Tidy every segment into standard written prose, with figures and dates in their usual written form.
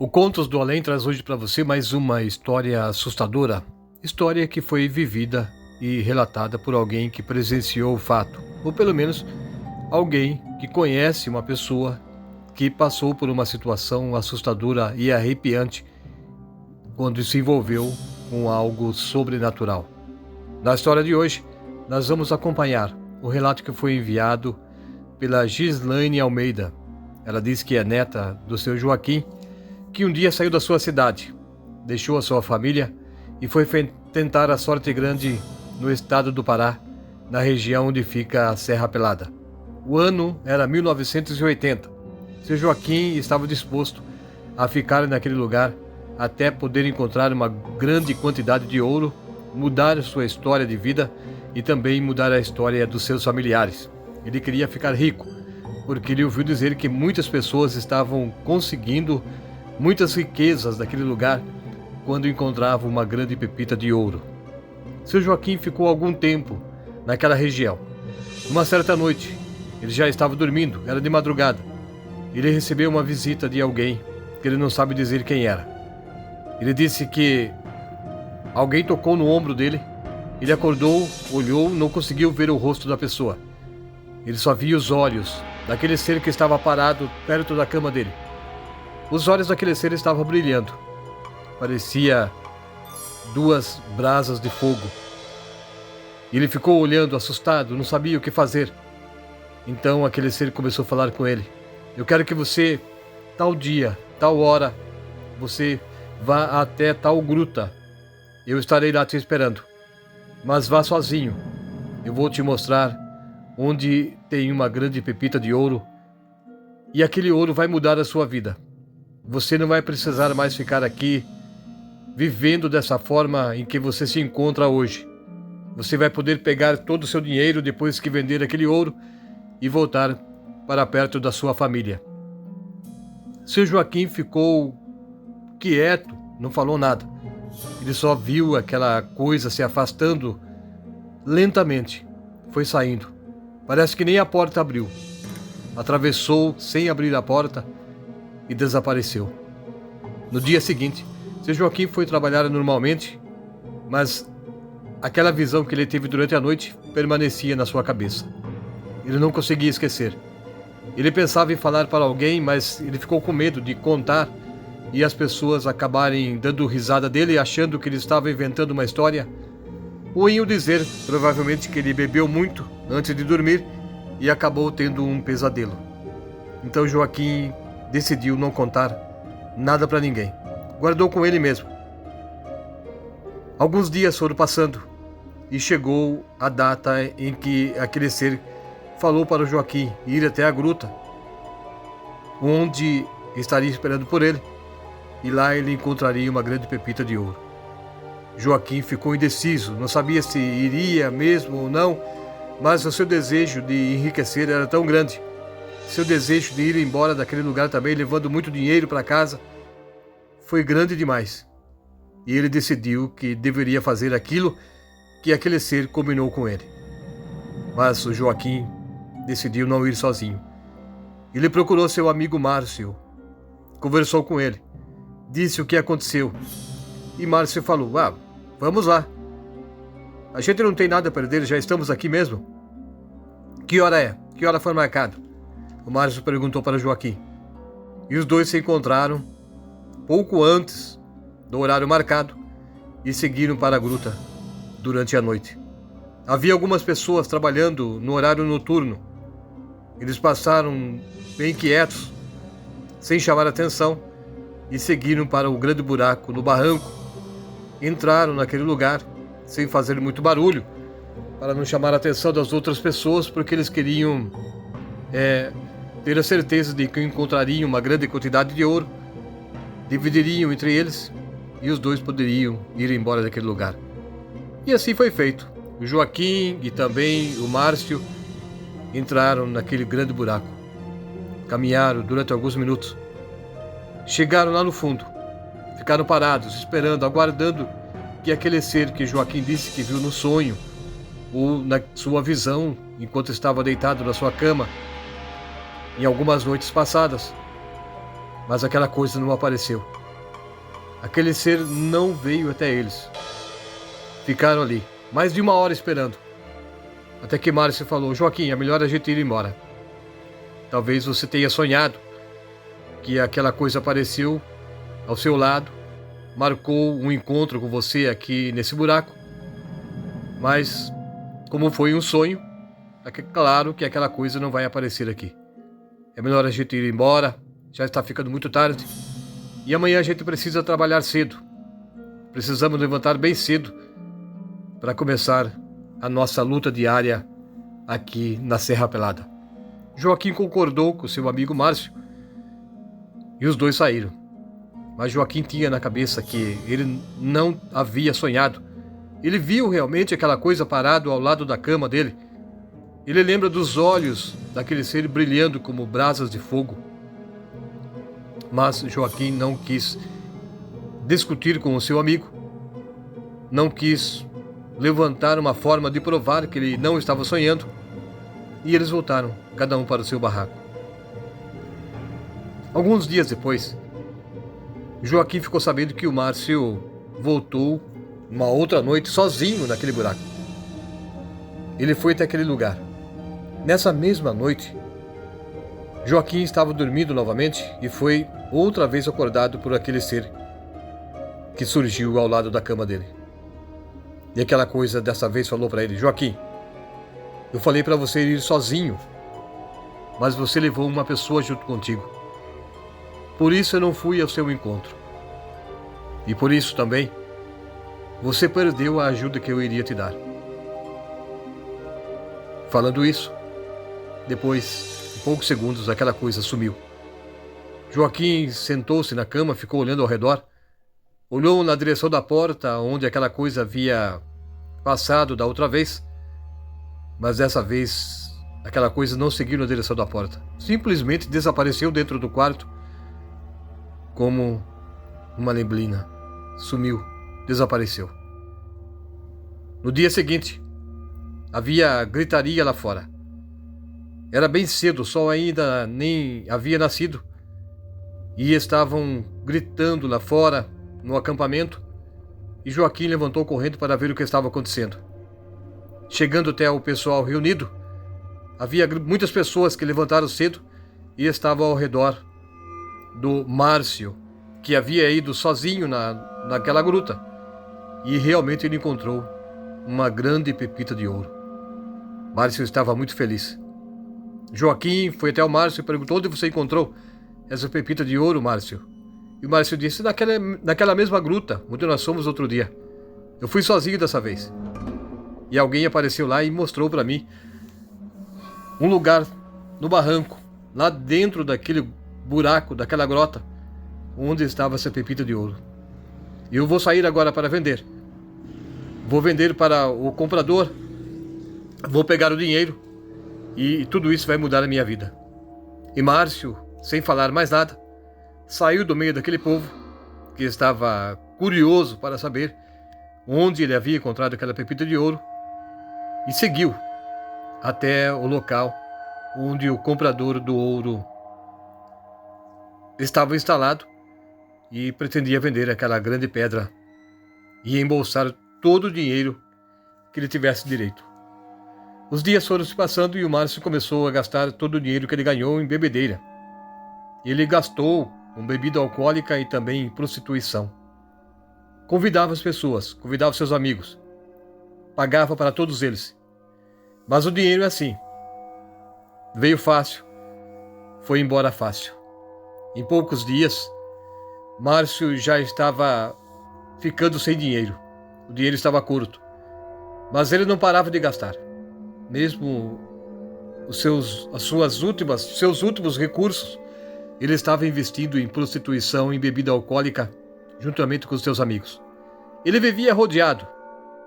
O Contos do Além traz hoje para você mais uma história assustadora, história que foi vivida e relatada por alguém que presenciou o fato, ou pelo menos alguém que conhece uma pessoa que passou por uma situação assustadora e arrepiante quando se envolveu com algo sobrenatural. Na história de hoje, nós vamos acompanhar o relato que foi enviado pela Gislaine Almeida. Ela diz que é neta do seu Joaquim, que um dia saiu da sua cidade, deixou a sua família e foi tentar a sorte grande no estado do Pará, na região onde fica a Serra Pelada. O ano era 1980. Seu Joaquim estava disposto a ficar naquele lugar até poder encontrar uma grande quantidade de ouro, mudar sua história de vida e também mudar a história dos seus familiares. Ele queria ficar rico, porque ele ouviu dizer que muitas pessoas estavam conseguindo muitas riquezas daquele lugar quando encontrava uma grande pepita de ouro. Seu Joaquim ficou algum tempo naquela região. Uma certa noite, ele já estava dormindo, era de madrugada. Ele recebeu uma visita de alguém que ele não sabe dizer quem era. Ele disse que alguém tocou no ombro dele. Ele acordou, olhou, não conseguiu ver o rosto da pessoa. Ele só via os olhos daquele ser que estava parado perto da cama dele. Os olhos daquele ser estavam brilhando. Parecia duas brasas de fogo. Ele ficou olhando, assustado, não sabia o que fazer. Então aquele ser começou a falar com ele. Eu quero que você, tal dia, tal hora, você vá até tal gruta. Eu estarei lá te esperando. Mas vá sozinho. Eu vou te mostrar onde tem uma grande pepita de ouro. E aquele ouro vai mudar a sua vida. Você não vai precisar mais ficar aqui vivendo dessa forma em que você se encontra hoje. Você vai poder pegar todo o seu dinheiro depois que vender aquele ouro e voltar para perto da sua família. Seu Joaquim ficou quieto, não falou nada. Ele só viu aquela coisa se afastando lentamente. Foi saindo. Parece que nem a porta abriu. Atravessou sem abrir a porta e desapareceu. No dia seguinte, seu Joaquim foi trabalhar normalmente, mas aquela visão que ele teve durante a noite permanecia na sua cabeça. Ele não conseguia esquecer. Ele pensava em falar para alguém, mas ele ficou com medo de contar e as pessoas acabarem dando risada dele, achando que ele estava inventando uma história, ou iam dizer, provavelmente, que ele bebeu muito antes de dormir e acabou tendo um pesadelo. Então Joaquim decidiu não contar nada para ninguém. Guardou com ele mesmo. Alguns dias foram passando e chegou a data em que aquele ser falou para o Joaquim ir até a gruta, onde estaria esperando por ele, e lá ele encontraria uma grande pepita de ouro. Joaquim ficou indeciso, não sabia se iria mesmo ou não, mas o seu desejo de enriquecer era tão grande. Seu desejo de ir embora daquele lugar também, levando muito dinheiro para casa, foi grande demais. E ele decidiu que deveria fazer aquilo que aquele ser combinou com ele. Mas o Joaquim decidiu não ir sozinho. Ele procurou seu amigo Márcio, conversou com ele, disse o que aconteceu. E Márcio falou, vamos lá. A gente não tem nada a perder, já estamos aqui mesmo. Que hora é? Que hora foi marcado? O Márcio perguntou para Joaquim. E os dois se encontraram pouco antes do horário marcado e seguiram para a gruta durante a noite. Havia algumas pessoas trabalhando no horário noturno. Eles passaram bem quietos, sem chamar atenção, e seguiram para o grande buraco no barranco. Entraram naquele lugar sem fazer muito barulho, para não chamar a atenção das outras pessoas, porque eles queriam ter a certeza de que encontrariam uma grande quantidade de ouro, dividiriam entre eles e os dois poderiam ir embora daquele lugar. E assim foi feito. O Joaquim e também o Márcio entraram naquele grande buraco. Caminharam durante alguns minutos. Chegaram lá no fundo. Ficaram parados, esperando, aguardando que aquele ser que Joaquim disse que viu no sonho ou na sua visão enquanto estava deitado na sua cama em algumas noites passadas mas aquela coisa não apareceu. Aquele ser não veio até eles. Ficaram ali, mais de 1 hora esperando. Até que Márcio falou: Joaquim, é melhor a gente ir embora. Talvez você tenha sonhado que aquela coisa apareceu ao seu lado, marcou um encontro com você aqui nesse buraco. Mas, como foi um sonho, é claro que aquela coisa não vai aparecer aqui. É melhor a gente ir embora, já está ficando muito tarde. E amanhã a gente precisa trabalhar cedo. Precisamos levantar bem cedo para começar a nossa luta diária aqui na Serra Pelada. Joaquim concordou com seu amigo Márcio e os dois saíram. Mas Joaquim tinha na cabeça que ele não havia sonhado. Ele viu realmente aquela coisa parado ao lado da cama dele. Ele lembra dos olhos daquele ser brilhando como brasas de fogo. Mas Joaquim não quis discutir com o seu amigo. Não quis levantar uma forma de provar que ele não estava sonhando. E eles voltaram, cada um para o seu barraco. Alguns dias depois, Joaquim ficou sabendo que o Márcio voltou uma outra noite sozinho naquele buraco. Ele foi até aquele lugar. Nessa mesma noite, Joaquim estava dormindo novamente e foi outra vez acordado por aquele ser que surgiu ao lado da cama dele. E aquela coisa dessa vez falou para ele: Joaquim, eu falei para você ir sozinho, mas você levou uma pessoa junto contigo. Por isso eu não fui ao seu encontro. E por isso também você perdeu a ajuda que eu iria te dar. Falando isso, depois de poucos segundos, aquela coisa sumiu. Joaquim sentou-se na cama, ficou olhando ao redor, olhou na direção da porta onde aquela coisa havia passado da outra vez, mas dessa vez aquela coisa não seguiu na direção da porta. Simplesmente desapareceu dentro do quarto como uma neblina. Sumiu, desapareceu. No dia seguinte, havia gritaria lá fora. Era bem cedo, o sol ainda nem havia nascido. E estavam gritando lá fora, no acampamento, e Joaquim levantou correndo para ver o que estava acontecendo. Chegando até o pessoal reunido, havia muitas pessoas que levantaram cedo e estavam ao redor do Márcio, que havia ido sozinho naquela gruta. E realmente ele encontrou uma grande pepita de ouro. Márcio estava muito feliz. Joaquim foi até o Márcio e perguntou: onde você encontrou essa pepita de ouro, Márcio? E o Márcio disse: naquela mesma gruta onde nós fomos outro dia. Eu fui sozinho dessa vez. E alguém apareceu lá e mostrou para mim um lugar no barranco, lá dentro daquele buraco, daquela grota, onde estava essa pepita de ouro. E eu vou sair agora para vender. Vou vender para o comprador, vou pegar o dinheiro e tudo isso vai mudar a minha vida. E Márcio, sem falar mais nada, saiu do meio daquele povo que estava curioso para saber onde ele havia encontrado aquela pepita de ouro e seguiu até o local onde o comprador do ouro estava instalado e pretendia vender aquela grande pedra e embolsar todo o dinheiro que ele tivesse direito. Os dias foram se passando e o Márcio começou a gastar todo o dinheiro que ele ganhou em bebedeira. Ele gastou com bebida alcoólica e também em prostituição. Convidava as pessoas, convidava seus amigos, pagava para todos eles. Mas o dinheiro é assim. Veio fácil, foi embora fácil. Em poucos dias, Márcio já estava ficando sem dinheiro. O dinheiro estava curto. Mas ele não parava de gastar. Mesmo seus últimos recursos, ele estava investindo em prostituição e em bebida alcoólica, juntamente com os seus amigos. Ele vivia rodeado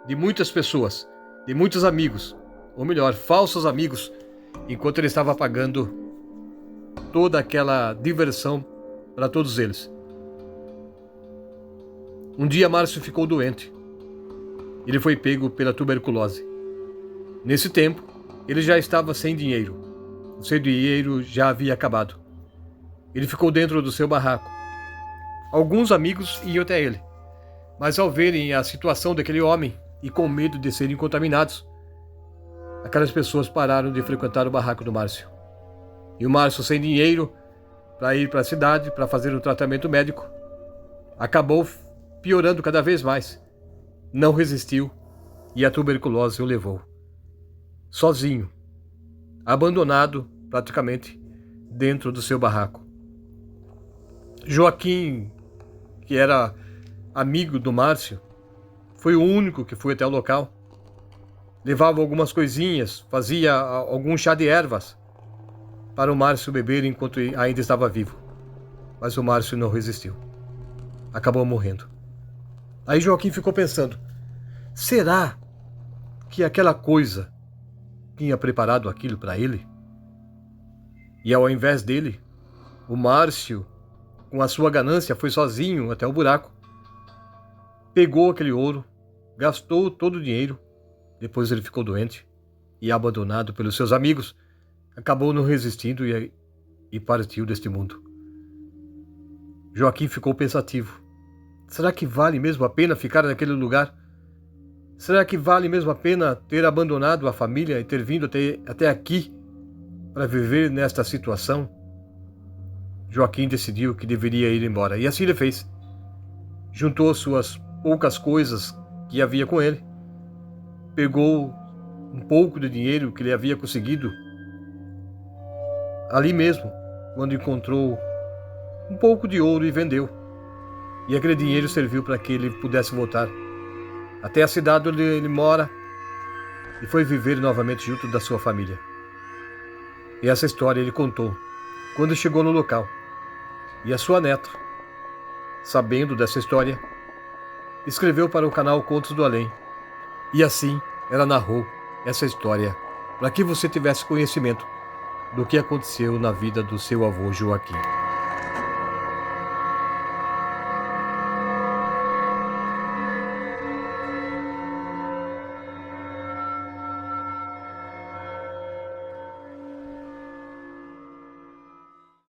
de muitas pessoas, de muitos amigos, ou melhor, falsos amigos, enquanto ele estava pagando toda aquela diversão para todos eles. Um dia Márcio ficou doente. Ele foi pego pela tuberculose. Nesse tempo, ele já estava sem dinheiro. O seu dinheiro já havia acabado. Ele ficou dentro do seu barraco. Alguns amigos iam até ele, mas ao verem a situação daquele homem e com medo de serem contaminados, aquelas pessoas pararam de frequentar o barraco do Márcio. E o Márcio, sem dinheiro para ir para a cidade para fazer o tratamento médico, acabou piorando cada vez mais. Não resistiu e a tuberculose o levou. Sozinho, abandonado praticamente dentro do seu barraco. Joaquim, que era amigo do Márcio, foi o único que foi até o local. Levava algumas coisinhas, fazia algum chá de ervas para o Márcio beber enquanto ainda estava vivo. Mas o Márcio não resistiu. Acabou morrendo. Aí Joaquim ficou pensando, será que aquela coisa tinha preparado aquilo para ele? E ao invés dele, o Márcio, com a sua ganância, foi sozinho até o buraco, pegou aquele ouro, gastou todo o dinheiro, depois ele ficou doente e abandonado pelos seus amigos, acabou não resistindo e partiu deste mundo. Joaquim ficou pensativo. Será que vale mesmo a pena ficar naquele lugar? Será que vale mesmo a pena ter abandonado a família e ter vindo até aqui para viver nesta situação? Joaquim decidiu que deveria ir embora e assim ele fez. Juntou suas poucas coisas que havia com ele, pegou um pouco de dinheiro que ele havia conseguido ali mesmo, quando encontrou um pouco de ouro e vendeu. E aquele dinheiro serviu para que ele pudesse voltar até a cidade onde ele mora e foi viver novamente junto da sua família. E essa história ele contou quando chegou no local. E a sua neta, sabendo dessa história, escreveu para o canal Contos do Além. E assim ela narrou essa história para que você tivesse conhecimento do que aconteceu na vida do seu avô Joaquim.